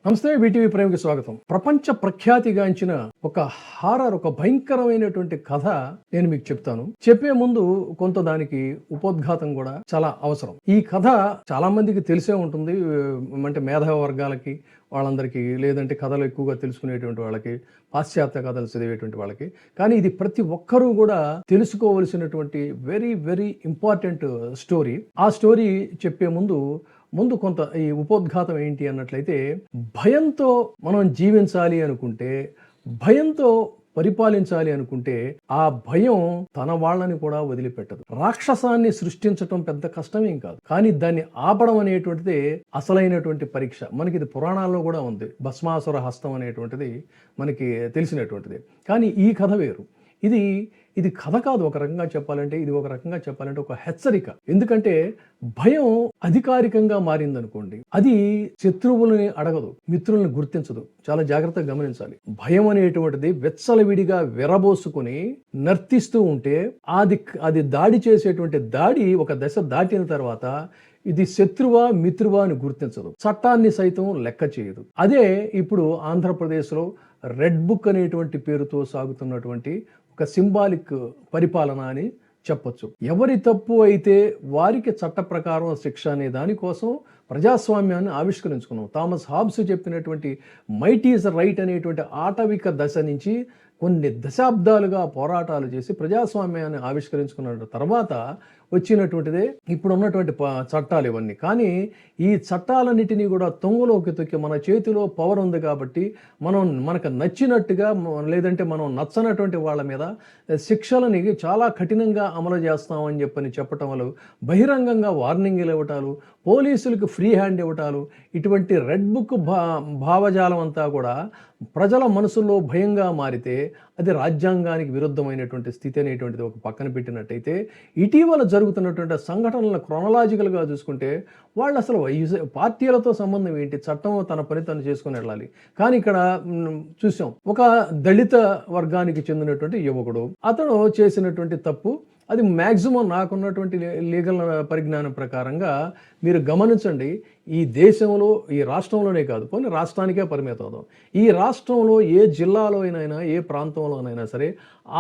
నమస్తే, వీటీవీ ప్రేమకి స్వాగతం. ప్రపంచ ప్రఖ్యాతిగాంచిన ఒక భయంకరమైనటువంటి కథ నేను మీకు చెప్తాను. చెప్పే ముందు కొంత దానికి ఉపోద్ఘాతం కూడా చాలా అవసరం. ఈ కథ చాలా మందికి తెలిసే ఉంటుంది, అంటే మేధావి వర్గాలకి, వాళ్ళందరికీ, లేదంటే కథలు ఎక్కువగా తెలుసుకునేటువంటి వాళ్ళకి, పాశ్చాత్య కథలు చదివేటువంటి వాళ్ళకి. కానీ ఇది ప్రతి ఒక్కరూ కూడా తెలుసుకోవలసినటువంటి వెరీ వెరీ ఇంపార్టెంట్ స్టోరీ. ఆ స్టోరీ చెప్పే ముందు కొంత ఈ ఉపోద్ఘాతం ఏంటి అన్నట్లయితే, భయంతో మనం జీవించాలి అనుకుంటే, భయంతో పరిపాలించాలి అనుకుంటే, ఆ భయం తన వాళ్ళని కూడా వదిలిపెట్టదు. రాక్షసాన్ని సృష్టించటం పెద్ద కష్టమేం కాదు, కానీ దాన్ని ఆపడం అనేటువంటిదే అసలైనటువంటి పరీక్ష. మనకి ఇది పురాణాల్లో కూడా ఉంది. భస్మాసుర హస్తం అనేటువంటిది మనకి తెలిసినటువంటిది. కానీ ఈ కథ వేరు. ఇది కథ కాదు. ఒక రకంగా చెప్పాలంటే ఒక హెచ్చరిక. ఎందుకంటే భయం అధికారికంగా మారిందనుకోండి, అది శత్రువులని అడగదు, మిత్రులను గుర్తించదు. చాలా జాగ్రత్తగా గమనించాలి. భయం అనేటువంటిది వెచ్చలవిడిగా విరబోసుకుని నర్తిస్తూ ఉంటే, అది దాడి చేసేటువంటి దాడి ఒక దశ దాటిన తర్వాత ఇది శత్రువా మిత్రువా అని గుర్తించదు, చట్టాన్ని సైతం లెక్క చేయదు. అదే ఇప్పుడు ఆంధ్రప్రదేశ్లో రెడ్ బుక్ అనేటువంటి పేరుతో సాగుతున్నటువంటి ఒక సింబాలిక్ పరిపాలన అని చెప్పొచ్చు. ఎవరి తప్పు అయితే వారికి చట్ట ప్రకారం శిక్ష అనే దానికోసం ప్రజాస్వామ్యాన్ని ఆవిష్కరించుకున్నాం. థామస్ హాబ్స్ చెప్పినటువంటి మైట్ ఈజ్ రైట్ అనేటువంటి ఆటవిక దశ నుంచి కొన్ని దశాబ్దాలుగా పోరాటాలు చేసి ప్రజాస్వామ్యాన్ని ఆవిష్కరించుకున్న తర్వాత వచ్చినటువంటిదే ఇప్పుడు ఉన్నటువంటి చట్టాలు ఇవన్నీ. కానీ ఈ చట్టాలన్నిటినీ కూడా తొంగలోకి తొక్కి, మన చేతిలో పవర్ ఉంది కాబట్టి మనకు నచ్చినట్టుగా, లేదంటే మనం నచ్చనటువంటి వాళ్ళ మీద శిక్షలని చాలా కఠినంగా అమలు చేస్తామని చెప్పటం వల్ల బహిరంగంగా వార్నింగ్లు ఇవ్వటాలు, పోలీసులకు ఫ్రీ హ్యాండ్ ఇవ్వటాలు, ఇటువంటి రెడ్ బుక్ భావజాలం అంతా కూడా ప్రజల మనసుల్లో భయంగా మారితే అది రాజ్యాంగానికి విరుద్ధమైనటువంటి స్థితి అనేటువంటిది ఒక పక్కన పెట్టినట్టయితే, ఇటీవల జరుగుతున్నటువంటి సంఘటనలను క్రొనలాజికల్గా చూసుకుంటే వాళ్ళు అసలు పార్టీలతో సంబంధం ఏంటి, చట్టం తన పని తను చేసుకుని వెళ్ళాలి. కానీ ఇక్కడ చూసాం, ఒక దళిత వర్గానికి చెందినటువంటి యువకుడు, అతను చేసినటువంటి తప్పు, అది మ్యాక్సిమం నాకున్నటువంటి లీగల్ పరిజ్ఞానం ప్రకారంగా మీరు గమనించండి. ఈ దేశంలో, ఈ రాష్ట్రంలోనే కాదు, పోనీ రాష్ట్రానికే పరిమితం అవుదాం, ఈ రాష్ట్రంలో ఏ జిల్లాలో అయినా, ఏ ప్రాంతంలోనైనా సరే,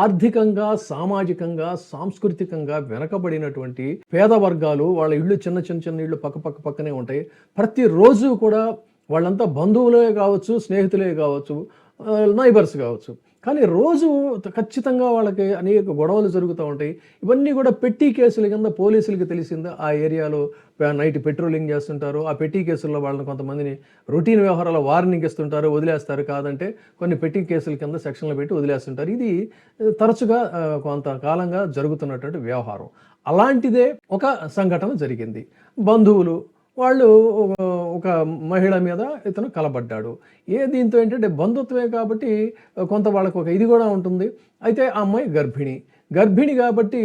ఆర్థికంగా, సామాజికంగా, సాంస్కృతికంగా వెనకబడినటువంటి పేద వర్గాలు, వాళ్ళ ఇళ్ళు చిన్న ఇళ్ళు పక్కనే ఉంటాయి. ప్రతిరోజు కూడా వాళ్ళంతా బంధువులే కావచ్చు, స్నేహితులే కావచ్చు, నైబర్స్ కావచ్చు, కానీ రోజు ఖచ్చితంగా వాళ్ళకి అనేక గొడవలు జరుగుతూ ఉంటాయి. ఇవన్నీ కూడా పెట్టి కేసుల కింద పోలీసులకి తెలిసిందా. ఆ ఏరియాలో నైట్ పెట్రోలింగ్ చేస్తుంటారు. ఆ పెట్టి కేసుల్లో వాళ్ళని కొంతమందిని రొటీన్ వ్యవహారాల వార్నింగ్ ఇస్తుంటారు, వదిలేస్తారు. కాదంటే కొన్ని పెట్టి కేసుల కింద సెక్షన్లు పెట్టి వదిలేస్తుంటారు. ఇది తరచుగా కొంతకాలంగా జరుగుతున్నటువంటి వ్యవహారం. అలాంటిదే ఒక సంఘటన జరిగింది. బంధువులు వాళ్ళు ఒక మహిళ మీద ఇతను కలబడ్డాడు. దీంతో ఏంటంటే బంధుత్వమే కాబట్టి కొంత వాళ్ళకు ఒక ఇది కూడా ఉంటుంది. అయితే ఆ అమ్మాయి గర్భిణి కాబట్టి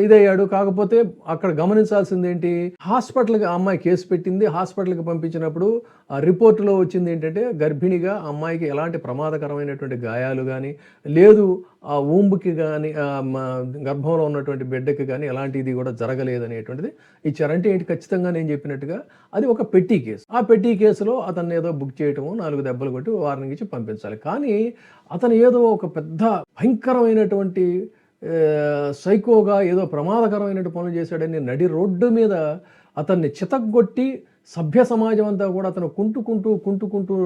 ఇదయ్యాడు. కాకపోతే అక్కడ గమనించాల్సింది ఏంటి, హాస్పిటల్కి ఆ అమ్మాయి కేసు పెట్టింది. హాస్పిటల్కి పంపించినప్పుడు ఆ రిపోర్టులో వచ్చింది ఏంటంటే, గర్భిణిగా అమ్మాయికి ఎలాంటి ప్రమాదకరమైనటువంటి గాయాలు కానీ లేదు, ఆ ఊంబుకి కానీ, గర్భంలో ఉన్నటువంటి బిడ్డకి కానీ ఎలాంటి ఇది కూడా జరగలేదనేటువంటిది ఇచ్చారంటే ఏంటి, ఖచ్చితంగా నేను చెప్పినట్టుగా అది ఒక పెట్టి కేసు. ఆ పెట్టి కేసులో అతన్ని ఏదో బుక్ చేయటము, 4 దెబ్బలు కొట్టి వార్నింగ్ ఇచ్చి పంపించాలి. కానీ అతను ఏదో ఒక పెద్ద భయంకరమైనటువంటి సైకోగా ఏదో ప్రమాదకరమైన పనులు చేశాడని నడి రోడ్డు మీద అతన్ని చితగ్గొట్టి సభ్య సమాజం అంతా కూడా అతను కుంటుకుంటూ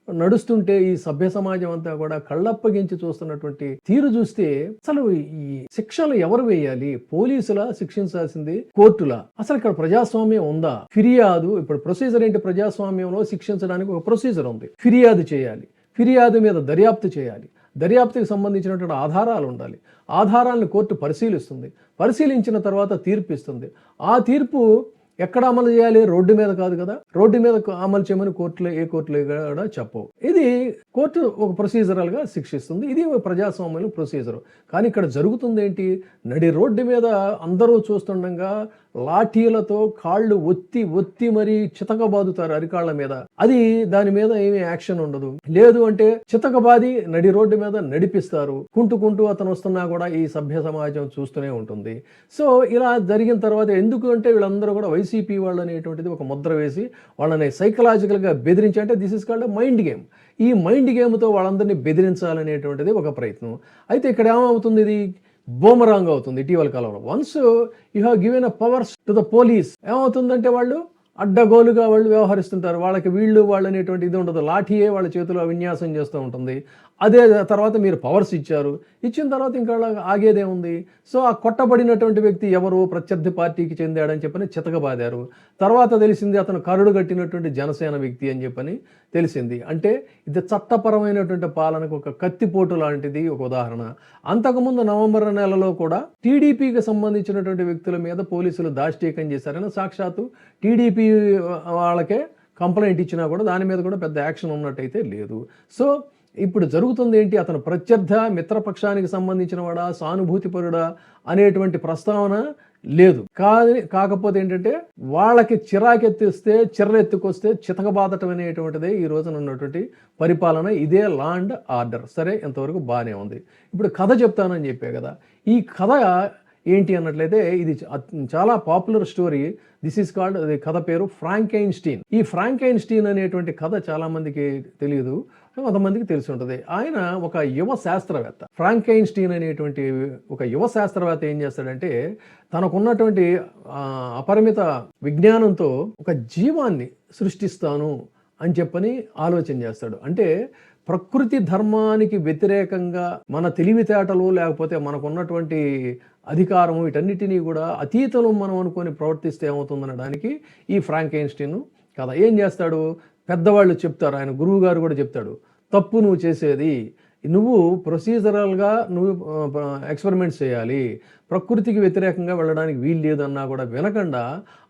నడుస్తుంటే, ఈ సభ్య సమాజం అంతా కూడా కళ్ళప్పగించి చూస్తున్నటువంటి తీరు చూస్తే, అసలు ఈ శిక్షలు ఎవరు వేయాలి? పోలీసులా శిక్షించాల్సింది? కోర్టులా? అసలు ఇక్కడ ప్రజాస్వామ్యం ఉందా? ఫిర్యాదు, ఇప్పుడు ప్రొసీజర్ ఏంటి? ప్రజాస్వామ్యంలో శిక్షించడానికి ఒక ప్రొసీజర్ ఉంది. ఫిర్యాదు చేయాలి, ఫిర్యాదు మీద దర్యాప్తు చేయాలి, దర్యాప్తుకి సంబంధించినటువంటి ఆధారాలు ఉండాలి, ఆధారాలను కోర్టు పరిశీలిస్తుంది, పరిశీలించిన తర్వాత తీర్పు ఇస్తుంది. ఆ తీర్పు ఎక్కడ అమలు చేయాలి? రోడ్డు మీద కాదు కదా. రోడ్డు మీద అమలు చేయమని ఏ కోర్టులో కూడా చెప్పవు. ఇది కోర్టు ఒక ప్రొసీజరల్గా శిక్షిస్తుంది. ఇది ప్రజాస్వామ్యంలో ప్రొసీజర్. కానీ ఇక్కడ జరుగుతుంది ఏంటి, నడి రోడ్డు మీద అందరూ చూస్తుండగా లాఠీలతో కాళ్ళు ఒత్తి మరీ చితకబాదుతారు అరికాళ్ల మీద. అది దాని మీద ఏమీ యాక్షన్ ఉండదు. లేదు అంటే చితకబాది నడి రోడ్డు మీద నడిపిస్తారు. కుంటూ అతను వస్తున్నా కూడా ఈ సభ్య సమాజం చూస్తూనే ఉంటుంది. సో ఇలా జరిగిన తర్వాత ఎందుకు అంటే వీళ్ళందరూ కూడా వైసీపీ వాళ్ళు అనేటువంటిది ఒక ముద్ర వేసి వాళ్ళని సైకలాజికల్గా బెదిరించి, అంటే this is called mind game. ఈ మైండ్ గేమ్తో వాళ్ళందరినీ బెదిరించాలనేటువంటిది ఒక ప్రయత్నం. అయితే ఇక్కడ ఏమవుతుంది, ఇది బూమరాంగ్ అవుతుంది ఇటీవల కాలంలో. Once you have given a powers to the police, ఏమవుతుందంటే వాళ్ళు అడ్డగోలుగా వాళ్ళు వ్యవహరిస్తుంటారు. వాళ్ళకి వాళ్ళు అనేటువంటి ఇది ఉండదు. లాఠీయే వాళ్ళ చేతిలో విన్యాసం చేస్తూ ఉంటుంది. అదే తర్వాత మీరు పవర్స్ ఇచ్చిన తర్వాత ఇంకా ఆగేదేముంది. సో ఆ కొట్టబడినటువంటి వ్యక్తి ఎవరు, ప్రత్యర్థి పార్టీకి చెందాడని చెప్పని చితకబాదారు. తర్వాత తెలిసింది అతను కరుడు కట్టినటువంటి జనసేన వ్యక్తి అని చెప్పని తెలిసింది. అంటే ఇది చట్టపరమైనటువంటి పాలనకు ఒక కత్తిపోటు లాంటిది ఒక ఉదాహరణ. అంతకుముందు నవంబర్ నెలలో కూడా టీడీపీకి సంబంధించినటువంటి వ్యక్తుల మీద పోలీసులు దాష్టీకం చేశారని సాక్షాత్తు టీడీపీ వాళ్ళకే కంప్లైంట్ ఇచ్చినా కూడా దాని మీద కూడా పెద్ద యాక్షన్ ఉన్నట్టయితే లేదు. సో ఇప్పుడు జరుగుతుంది ఏంటి, అతను ప్రత్యర్థ మిత్రపక్షానికి సంబంధించిన వాడా, సానుభూతిపరుడా అనేటువంటి ప్రస్తావన లేదు. కాకపోతే ఏంటంటే వాళ్ళకి చిరాకెత్తిస్తే చిర్రెత్తుకొస్తే చితకబాదటం అనేటువంటిదే ఈ రోజున ఉన్నటువంటి పరిపాలన. ఇదే లా అండ్ ఆర్డర్. సరే, ఎంతవరకు బాగానే ఉంది. ఇప్పుడు కథ చెప్తానని చెప్పే కదా. ఈ కథ ఏంటి అన్నట్లయితే ఇది చాలా popular story. This is called, కథ పేరు ఫ్రాంకెన్స్టీన్. ఈ ఫ్రాంకెన్స్టీన్ అనేటువంటి కథ చాలా మందికి తెలియదు, కొంతమందికి తెలిసి ఉంటుంది. ఆయన ఒక యువ శాస్త్రవేత్త. ఫ్రాంకెన్స్టీన్ అనేటువంటి ఒక యువ శాస్త్రవేత్త ఏం చేస్తాడంటే తనకున్నటువంటి అపరిమిత విజ్ఞానంతో ఒక జీవాన్ని సృష్టిస్తాను అని చెప్పని ఆలోచన చేస్తాడు. అంటే ప్రకృతి ధర్మానికి వ్యతిరేకంగా మన తెలివితేటలు లేకపోతే మనకున్నటువంటి అధికారము వీటన్నిటినీ కూడా అతీతలు మనం అనుకొని ప్రవర్తిస్తే ఏమవుతుందనడానికి ఈ ఫ్రాంకెన్స్టీన్ కథ. ఏం చేస్తాడు, పెద్దవాళ్ళు చెప్తారు, ఆయన గురువు గారు కూడా చెప్తాడు, తప్పు నువ్వు చేసేది, నువ్వు ప్రొసీజరల్గా నువ్వు ఎక్స్పెరిమెంట్స్ చేయాలి, ప్రకృతికి వ్యతిరేకంగా వెళ్ళడానికి వీలు లేదన్నా కూడా వినకుండా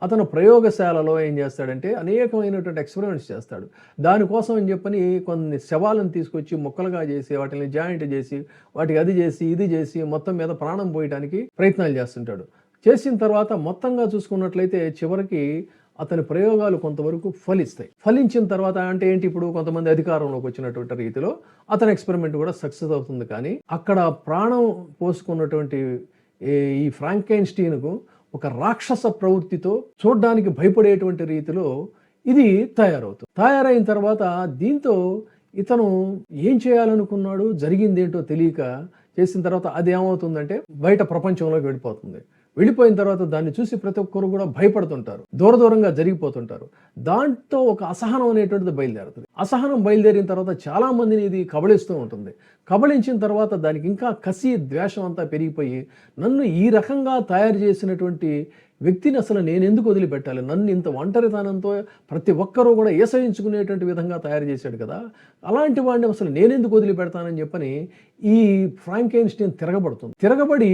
అతను ప్రయోగశాలలో ఏం చేస్తాడంటే అనేకమైనటువంటి ఎక్స్పెరిమెంట్స్ చేస్తాడు. దానికోసం అని చెప్పని కొన్ని శవాలను తీసుకొచ్చి ముక్కలుగా చేసి వాటిని జాయింట్ చేసి వాటికి అది చేసి ఇది చేసి మొత్తం మీద ప్రాణం పోయడానికి ప్రయత్నాలు చేస్తుంటాడు. చేసిన తర్వాత మొత్తంగా చూసుకున్నట్లయితే చివరికి అతని ప్రయోగాలు కొంతవరకు ఫలిస్తాయి. ఫలించిన తర్వాత అంటే ఏంటి, ఇప్పుడు కొంతమంది అధికారంలోకి వచ్చినటువంటి రీతిలో అతని ఎక్స్పెరిమెంట్ కూడా సక్సెస్ అవుతుంది. కానీ అక్కడ ప్రాణం పోసుకున్నటువంటి ఈ ఫ్రాంకెన్స్టీన్కు ఒక రాక్షస ప్రవృత్తితో చూడ్డానికి భయపడేటువంటి రీతిలో ఇది తయారైన తర్వాత దీంతో ఇతను ఏం చేయాలనుకున్నాడు, జరిగిందేంటో తెలియక చేసిన తర్వాత అది ఏమవుతుందంటే బయట ప్రపంచంలోకి వెళ్ళిపోయిన తర్వాత దాన్ని చూసి ప్రతి ఒక్కరు కూడా భయపడుతుంటారు, దూరంగా జరిగిపోతుంటారు. దాంతో ఒక అసహనం అనేటువంటిది బయలుదేరుతుంది. అసహనం బయలుదేరిన తర్వాత చాలా మందిని ఇది కబళిస్తూ ఉంటుంది. కబళించిన తర్వాత దానికి ఇంకా కసి ద్వేషం అంతా పెరిగిపోయి నన్ను ఈ రకంగా తయారు చేసినటువంటి వ్యక్తిని అసలు నేను ఎందుకు వదిలిపెట్టాలి, నన్ను ఇంత ఒంటరితనంతో ప్రతి ఒక్కరూ కూడా ఏసరించుకునేటువంటి విధంగా తయారు చేశాడు కదా, అలాంటి వాడిని అసలు నేనెందుకు వదిలిపెడతానని చెప్పని ఈ ఫ్రాంకెన్స్టీన్ తిరగబడి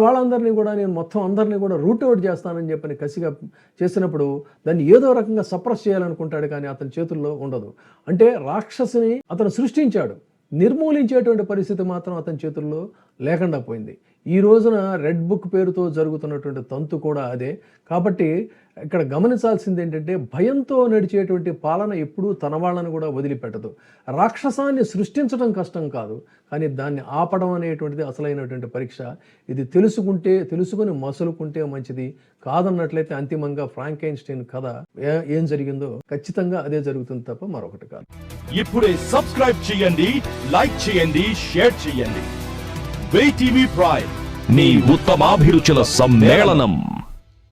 వాళ్ళందరినీ కూడా నేను మొత్తం అందరినీ కూడా రూట్ అవుట్ చేస్తానని చెప్పని కసిగా చేసినప్పుడు దాన్ని ఏదో రకంగా సప్రెస్ చేయాలనుకుంటాడు, కానీ అతని చేతుల్లో ఉండదు. అంటే రాక్షసుని అతను సృష్టించాడు, నిర్మూలించేటువంటి పరిస్థితి మాత్రం అతని చేతుల్లో లేకుండా పోయింది. ఈ రోజున రెడ్ బుక్ పేరుతో జరుగుతున్నటువంటి తంతు కూడా అదే. కాబట్టి ఇక్కడ గమనించాల్సింది ఏంటంటే భయంతో నడిచేటువంటి పాలన ఎప్పుడూ తన వాళ్ళని కూడా వదిలిపెట్టదు. రాక్షసాన్ని సృష్టించడం కష్టం కాదు, కానీ దాన్ని ఆపడం అనేటువంటిది అసలైనటువంటి పరీక్ష. ఇది తెలుసుకుని మసులుకుంటే మంచిది, కాదన్నట్లయితే అంతిమంగా ఫ్రాంకెన్స్టీన్ కథ ఏం జరిగిందో ఖచ్చితంగా అదే జరుగుతుంది తప్ప మరొకటి కాదు. ఇప్పుడే సబ్స్క్రైబ్ చేయండి, లైక్ చేయండి, షేర్ చేయండి. VTV ప్రైమ్, మీ ఉత్తమాభిరుచుల సమ్మేళనం.